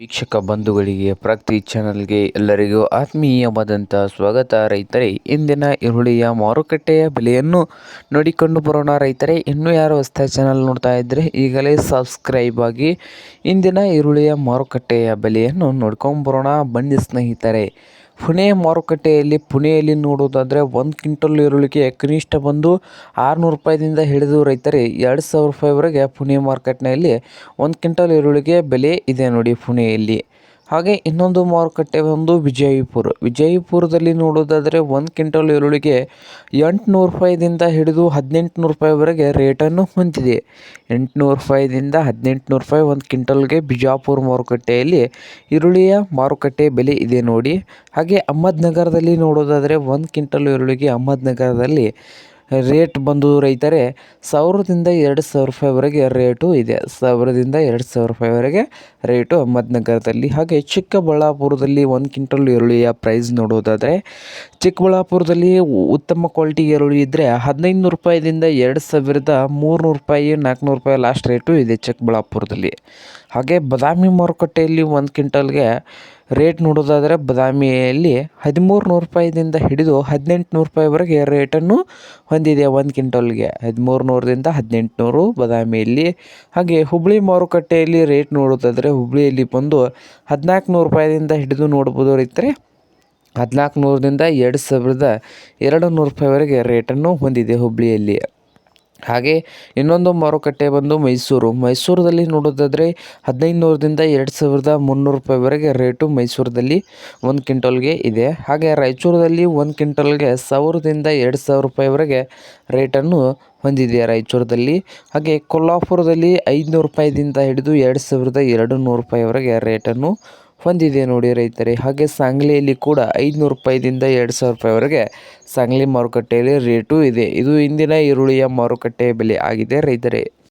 ವೀಕ್ಷಕ ಬಂಧುಗಳಿಗೆ ಪ್ರಗತಿ ಚಾನಲ್ಗೆ ಎಲ್ಲರಿಗೂ ಆತ್ಮೀಯವಾದಂಥ ಸ್ವಾಗತ. ರೈತರೇ, ಇಂದಿನ ಈರುಳ್ಳಿಯ ಮಾರುಕಟ್ಟೆಯ ಬೆಲೆಯನ್ನು ನೋಡಿಕೊಂಡು ಬರೋಣ. ರೈತರೇ, ಇನ್ನೂ ಯಾರು ಹೊಸದಾಗಿ ಚಾನಲ್ ನೋಡ್ತಾ ಇದ್ದರೆ ಈಗಲೇ ಸಬ್ಸ್ಕ್ರೈಬ್ ಆಗಿ ಇಂದಿನ ಈರುಳ್ಳಿಯ ಮಾರುಕಟ್ಟೆಯ ಬೆಲೆಯನ್ನು ನೋಡ್ಕೊಂಡು ಬರೋಣ ಬನ್ನಿ ಸ್ನೇಹಿತರೆ. ಪುಣೆ ಮಾರುಕಟ್ಟೆಯಲ್ಲಿ ಪುಣೆಯಲ್ಲಿ ನೋಡೋದಾದರೆ 1 ಕ್ವಿಂಟಲ್ ಈರುಳ್ಳಿಗೆ ಕನಿಷ್ಠ ಬಂದು 600 ರೂಪಾಯಿದಿಂದ ಹಿಡಿದು ರೈತರೇ 2000 ರೂಪಾಯಿವರೆಗೆ ಪುಣೆ ಮಾರ್ಕೆಟ್ನಲ್ಲಿ 1 ಕ್ವಿಂಟಲ್ ಈರುಳ್ಳಿಗೆ ಬೆಲೆ ಇದೆ ನೋಡಿ ಪುಣೆಯಲ್ಲಿ. ಹಾಗೆ ಇನ್ನೊಂದು ಮಾರುಕಟ್ಟೆ ಒಂದು ವಿಜಯಪುರದಲ್ಲಿ ನೋಡೋದಾದರೆ 1 ಕ್ವಿಂಟಲ್ ಈರುಳ್ಳಿಗೆ 800 ರೂಪಾಯಿದಿಂದ ಹಿಡಿದು 1800 ರೂಪಾಯಿವರೆಗೆ ರೇಟನ್ನು ಹೊಂದಿದೆ. 800 ರೂಪಾಯಿದಿಂದ 1800 ರೂಪಾಯಿ 1 ಕ್ವಿಂಟಲ್ಗೆ ಬಿಜಾಪುರ ಮಾರುಕಟ್ಟೆಯಲ್ಲಿ ಈರುಳ್ಳಿಯ ಮಾರುಕಟ್ಟೆ ಬೆಲೆ ಇದೆ ನೋಡಿ. ಹಾಗೆ ಅಹಮದ್ನಗರದಲ್ಲಿ ನೋಡೋದಾದರೆ 1 ಕ್ವಿಂಟಲ್ ಈರುಳ್ಳಿಗೆ ಅಹಮದ್ನಗರದಲ್ಲಿ ರೇಟ್ ಬಂದು ರೈತರೇ 1000ದಿಂದ 2000 ರೂಪಾಯಿವರೆಗೆ ರೇಟು ಇದೆ. 1000ದಿಂದ 2000 ರೂಪಾಯಿವರೆಗೆ ರೇಟು ಅಹಮದ್ನಗರದಲ್ಲಿ. ಹಾಗೆ ಚಿಕ್ಕಬಳ್ಳಾಪುರದಲ್ಲಿ 1 ಕ್ವಿಂಟಲ್ ಈರುಳ್ಳಿಯ ಪ್ರೈಸ್ ನೋಡೋದಾದರೆ ಚಿಕ್ಕಬಳ್ಳಾಪುರದಲ್ಲಿ ಉತ್ತಮ ಕ್ವಾಲಿಟಿ ಈರುಳ್ಳಿ ಇದ್ದರೆ 1500 ರೂಪಾಯಿದಿಂದ 2300 ರೂಪಾಯಿ 400 ರೂಪಾಯಿ ಲಾಸ್ಟ್ ರೇಟು ಇದೆ ಚಿಕ್ಕಬಳ್ಳಾಪುರದಲ್ಲಿ. ಹಾಗೆ ಬಾದಾಮಿ ಮಾರುಕಟ್ಟೆಯಲ್ಲಿ 1 ಕ್ವಿಂಟಲ್ಗೆ ರೇಟ್ ನೋಡೋದಾದರೆ ಬಾದಾಮಿಯಲ್ಲಿ 1300 ರೂಪಾಯಿದಿಂದ ಹಿಡಿದು 1800 ರೂಪಾಯಿವರೆಗೆ ರೇಟನ್ನು ಹೊಂದಿದೆ 1 ಕ್ವಿಂಟಲ್ಗೆ. 1300ರಿಂದ 1800 ಬಾದಾಮಿಯಲ್ಲಿ. ಹಾಗೆ ಹುಬ್ಬಳ್ಳಿ ಮಾರುಕಟ್ಟೆಯಲ್ಲಿ ರೇಟ್ ನೋಡೋದಾದರೆ ಹುಬ್ಬಳ್ಳಿಯಲ್ಲಿ ಬಂದು 1400 ರೂಪಾಯಿದಿಂದ ಹಿಡಿದು ನೋಡ್ಬೋದು ರೈತರೆ 1400ರಿಂದ 2200 ರೂಪಾಯಿವರೆಗೆ ರೇಟನ್ನು ಹೊಂದಿದೆ ಹುಬ್ಬಳ್ಳಿಯಲ್ಲಿ. ಹಾಗೆ ಇನ್ನೊಂದು ಮಾರುಕಟ್ಟೆ ಬಂದು ಮೈಸೂರಲ್ಲಿ ನೋಡೋದಾದರೆ 1500ದಿಂದ 2300 ರೂಪಾಯಿವರೆಗೆ ರೇಟು ಮೈಸೂರದಲ್ಲಿ 1 ಕ್ವಿಂಟಲ್ಗೆ ಇದೆ. ಹಾಗೆ ರಾಯಚೂರಲ್ಲಿ 1 ಕ್ವಿಂಟಲ್ಗೆ 1000ದಿಂದ 2000 ರೂಪಾಯಿವರೆಗೆ ರೇಟನ್ನು ಹೊಂದಿದೆ ರಾಯಚೂರದಲ್ಲಿ. ಹಾಗೆ ಕೊಲ್ಹಾಪುರದಲ್ಲಿ 500 ರೂಪಾಯಿದಿಂದ ಹಿಡಿದು 2200 ರೂಪಾಯಿವರೆಗೆ ರೇಟನ್ನು ಹೊಂದಿದೆ ನೋಡಿ ರೈತರೇ. ಹಾಗೆ ಸಾಂಗ್ಲಿಯಲ್ಲಿ ಕೂಡ 500 ರೂಪಾಯಿದಿಂದ 2000 ರೂಪಾಯಿವರೆಗೆ ಸಾಂಗ್ಲಿ ಮಾರುಕಟ್ಟೆಯಲ್ಲಿ ರೇಟು ಇದೆ. ಇದು ಇಂದಿನ ಈರುಳ್ಳಿಯ ಮಾರುಕಟ್ಟೆಯ ಬೆಲೆ ಆಗಿದೆ ರೈತರೇ.